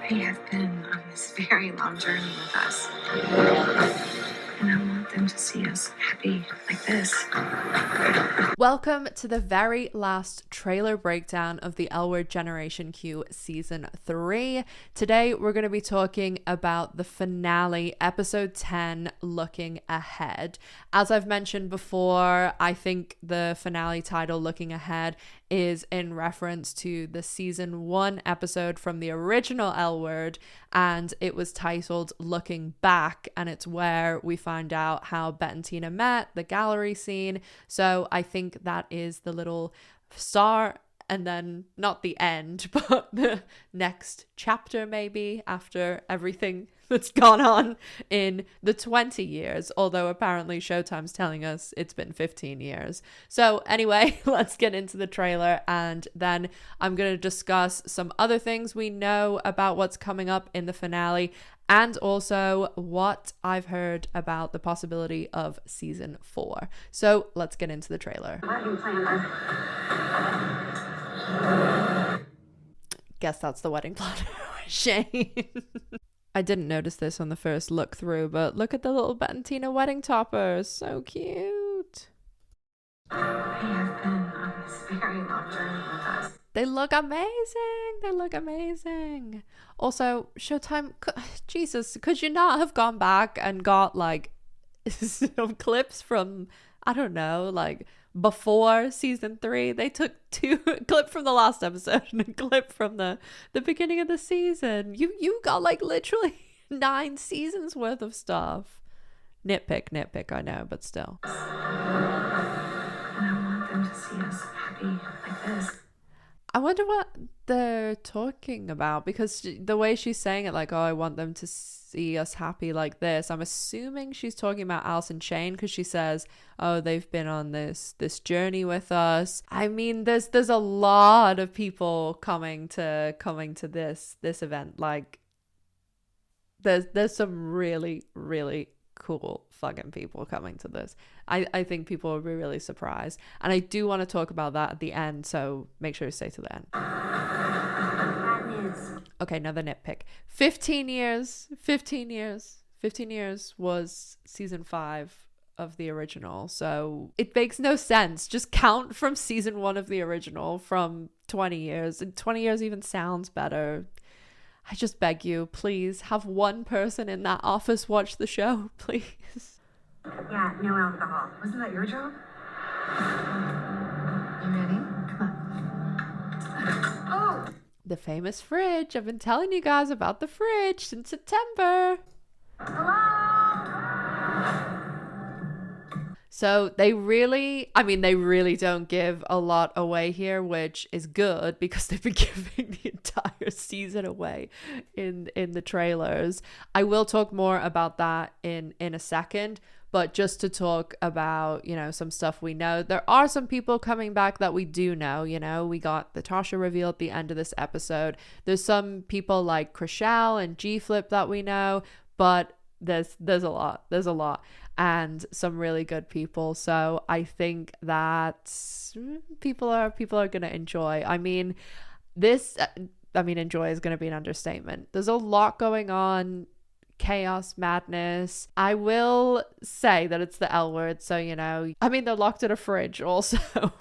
They have been on this very long journey with us. And I want them to see us happy like this. Welcome to the very last trailer breakdown of the L Word Generation Q Season 3. Today we're going to be talking about the finale, episode 10, Looking Ahead. As I've mentioned before, I think the finale title, Looking Ahead, is in reference to the season 1 episode from the original L Word, and it was titled Looking Back, and it's where we find out how Bette and Tina met, the gallery scene. So I think that is the little start, and then not the end, but the next chapter maybe after everything that's gone on in the 20 years, although apparently Showtime's telling us it's been 15 years. So anyway, let's get into the trailer, and then I'm going to discuss some other things we know about what's coming up in the finale, and also what I've heard about the possibility of season 4. So let's get into the trailer. Wedding planner. Guess that's the wedding planner. Shane. I didn't notice this on the first look through, but look at the little Bette and Tina wedding toppers. So cute. They have been on this very long journey with us. They look amazing. They look amazing. Also, Showtime, Jesus, could you not have gone back and got like some clips from, I don't know, like before season 3? They took a clip from the last episode and a clip from the beginning of the season. You got like literally 9 seasons worth of stuff. Nitpick, I know, but still. And I want them to see us happy like this. I wonder what they're talking about, because the way she's saying it, like, oh, I want them to see us happy like this, I'm assuming she's talking about Alice and Shane, because she says, oh, they've been on this journey with us. I mean, there's a lot of people coming to this event. Like, there's some really, really cool fucking people coming to this. I think people will be really surprised, and I do want to talk about that at the end, so make sure to stay to the end. Okay, another nitpick. 15 years was season 5 of the original, so it makes no sense. Just count from season 1 of the original from 20 years, and 20 years even sounds better. I just beg you, please have one person in that office watch the show, please. Yeah, no alcohol. Wasn't that your job? You ready? Come on. Oh! The famous fridge. I've been telling you guys about the fridge since September. Hello? So they really don't give a lot away here, which is good, because they've been giving the entire season away in the trailers. I will talk more about that in a second, but just to talk about, you know, some stuff we know. There are some people coming back that we do know. You know, we got the Tasha reveal at the end of this episode. There's some people like Chrishell and G-Flip that we know, but there's a lot and some really good people. So I think that people are going to enjoy. I mean, enjoy is going to be an understatement. There's a lot going on. Chaos, madness. I will say that it's the L Word, so, you know, I mean, they're locked in a fridge also,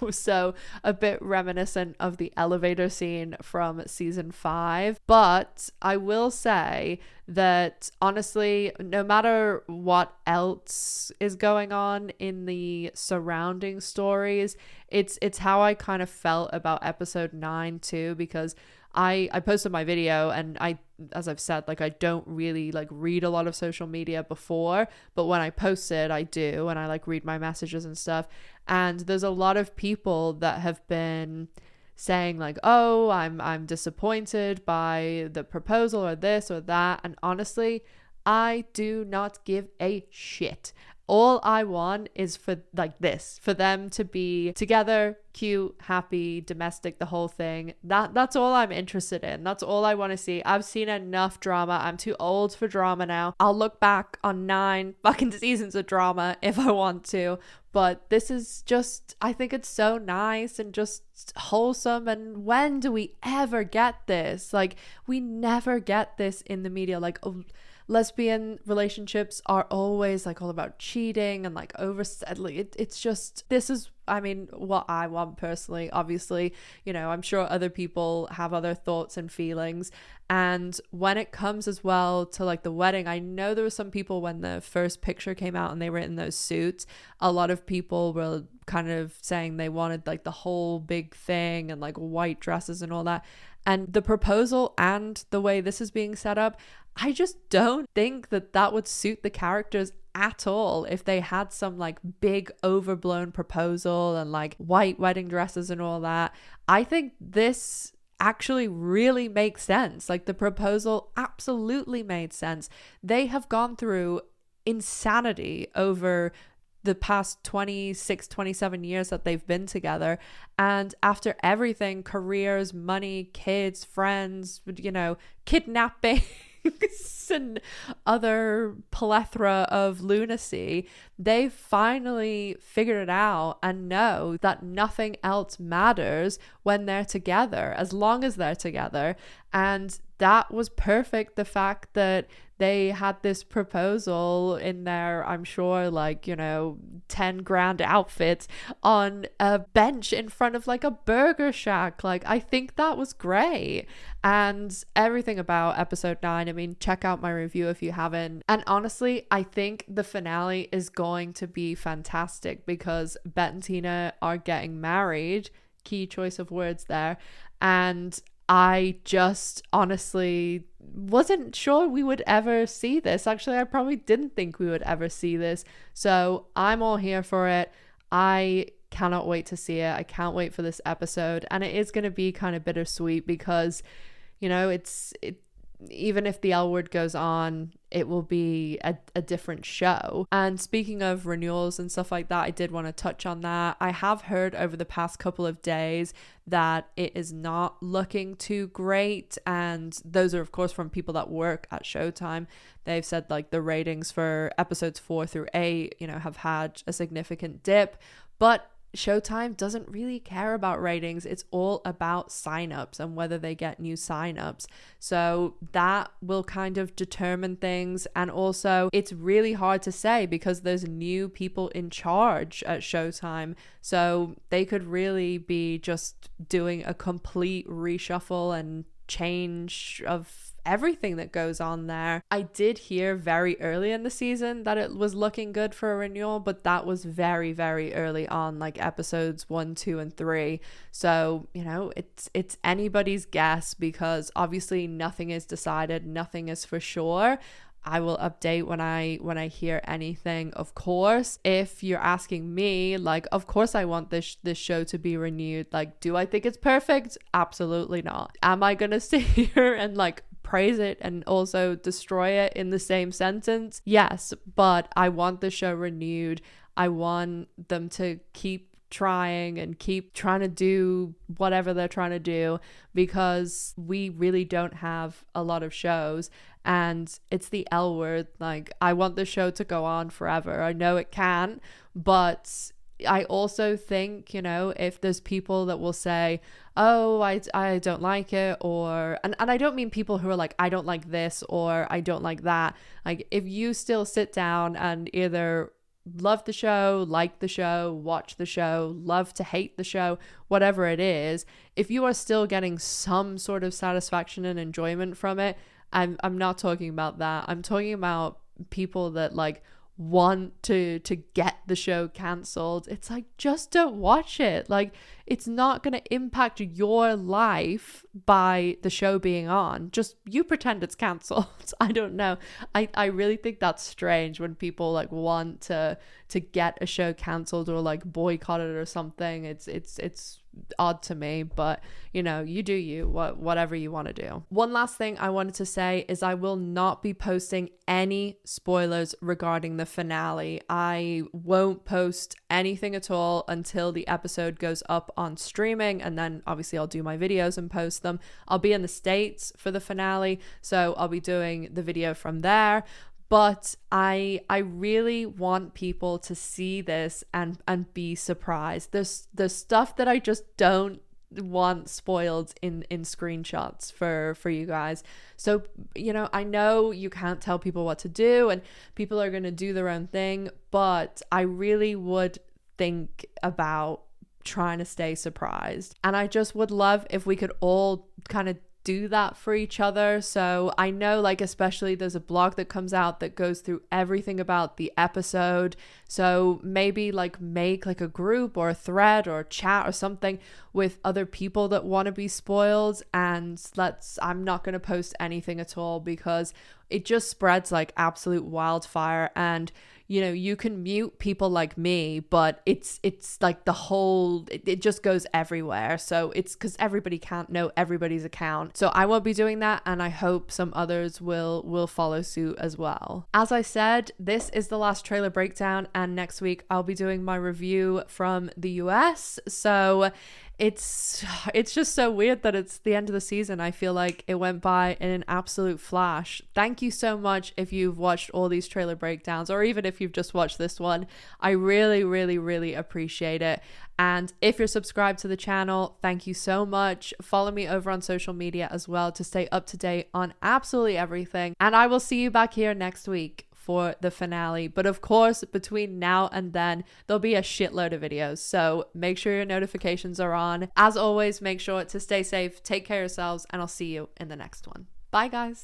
so a bit reminiscent of the elevator scene from season 5. But I will say that honestly, no matter what else is going on in the surrounding stories, it's how I kind of felt about episode 9 too, because I posted my video, and as I've said, like, I don't really like read a lot of social media before, but when I post it, I do, and I like read my messages and stuff. And there's a lot of people that have been saying like, oh, I'm disappointed by the proposal or this or that. And honestly, I do not give a shit. All I want is for like this, for them to be together, cute, happy, domestic, the whole thing. That's all I'm interested in. That's all I want to see. I've seen enough drama. I'm too old for drama now. I'll look back on 9 fucking seasons of drama if I want to, but this is just, I think it's so nice and just wholesome. And when do we ever get this? Like, we never get this in the media. Like, lesbian relationships are always like all about cheating and like it's just, this is, I mean, what I want personally. Obviously, you know, I'm sure other people have other thoughts and feelings. And when it comes as well to like the wedding, I know there were some people when the first picture came out and they were in those suits, a lot of people were kind of saying they wanted like the whole big thing and like white dresses and all that. And the proposal and the way this is being set up, I just don't think that would suit the characters at all if they had some like big overblown proposal and like white wedding dresses and all that. I think this actually really makes sense. Like, the proposal absolutely made sense. They have gone through insanity over the past 27 years that they've been together, and after everything, careers, money, kids, friends, you know, kidnapping and other plethora of lunacy, they finally figured it out and know that nothing else matters when they're together, as long as they're together. And that was perfect. The fact that they had this proposal in their, I'm sure, like, you know, 10 grand outfits on a bench in front of like a burger shack. Like, I think that was great. And everything about episode 9, I mean, check out my review if you haven't. And honestly, I think the finale is going to be fantastic because Bette and Tina are getting married. Key choice of words there. And I just honestly wasn't sure we would ever see this. Actually, I probably didn't think we would ever see this. So I'm all here for it. I cannot wait to see it. I can't wait for this episode. And it is going to be kind of bittersweet because, you know, even if the L Word goes on, it will be a different show. And speaking of renewals and stuff like that, I did want to touch on that. I have heard over the past couple of days that it is not looking too great. And those are, of course, from people that work at Showtime. They've said like the ratings for episodes 4 through 8, you know, have had a significant dip. But Showtime doesn't really care about ratings. It's all about signups and whether they get new signups. So that will kind of determine things. And also, it's really hard to say because there's new people in charge at Showtime. So they could really be just doing a complete reshuffle and change of everything that goes on there. I did hear very early in the season that it was looking good for a renewal, but that was very, very early on, like episodes 1, 2, and 3. So, you know, it's anybody's guess because obviously nothing is decided, nothing is for sure. I will update when I hear anything, of course. If you're asking me, like, of course I want this show to be renewed. Like, do I think it's perfect? Absolutely not. Am I gonna sit here and like praise it and also destroy it in the same sentence? Yes, but I want the show renewed. I want them to keep trying and keep trying to do whatever they're trying to do because we really don't have a lot of shows and it's the L Word. Like, I want the show to go on forever. I know it can, but I also think, you know, if there's people that will say, oh, I don't like it, or and I don't mean people who are like, I don't like this or I don't like that. Like, if you still sit down and either love the show, like the show, watch the show, love to hate the show, whatever it is, if you are still getting some sort of satisfaction and enjoyment from it, I'm not talking about that. I'm talking about people that like want to get the show cancelled. It's like, just don't watch it. Like, it's not going to impact your life by the show being on. Just you pretend it's cancelled. I don't know. I really think that's strange when people like want to get a show cancelled or like boycott it or something. It's odd to me, but you know, you do you, whatever you want to do. One last thing I wanted to say is I will not be posting any spoilers regarding the finale. I won't post anything at all until the episode goes up on streaming, and then obviously I'll do my videos and post them. I'll be in the States for the finale, so I'll be doing the video from there. But I really want people to see this and be surprised. There's stuff that I just don't want spoiled in screenshots for you guys. So, you know, I know you can't tell people what to do and people are going to do their own thing, but I really would think about trying to stay surprised. And I just would love if we could all kind of do that for each other. So I know, like, especially there's a blog that comes out that goes through everything about the episode. So maybe like make like a group or a thread or a chat or something with other people that want to be spoiled, and I'm not going to post anything at all because it just spreads like absolute wildfire. And you know, you can mute people like me, but it's like the whole, it just goes everywhere. So it's because everybody can't know everybody's account. So I won't be doing that, and I hope some others will follow suit as well. As I said, this is the last trailer breakdown, and next week I'll be doing my review from the US. So it's just so weird that it's the end of the season. I feel like it went by in an absolute flash. Thank you so much if you've watched all these trailer breakdowns, or even if you've just watched this one. I really, really, really appreciate it. And if you're subscribed to the channel, thank you so much. Follow me over on social media as well to stay up to date on absolutely everything. And I will see you back here next week for the finale. But of course, between now and then, there'll be a shitload of videos. So make sure your notifications are on. As always, make sure to stay safe, take care of yourselves, and I'll see you in the next one. Bye, guys.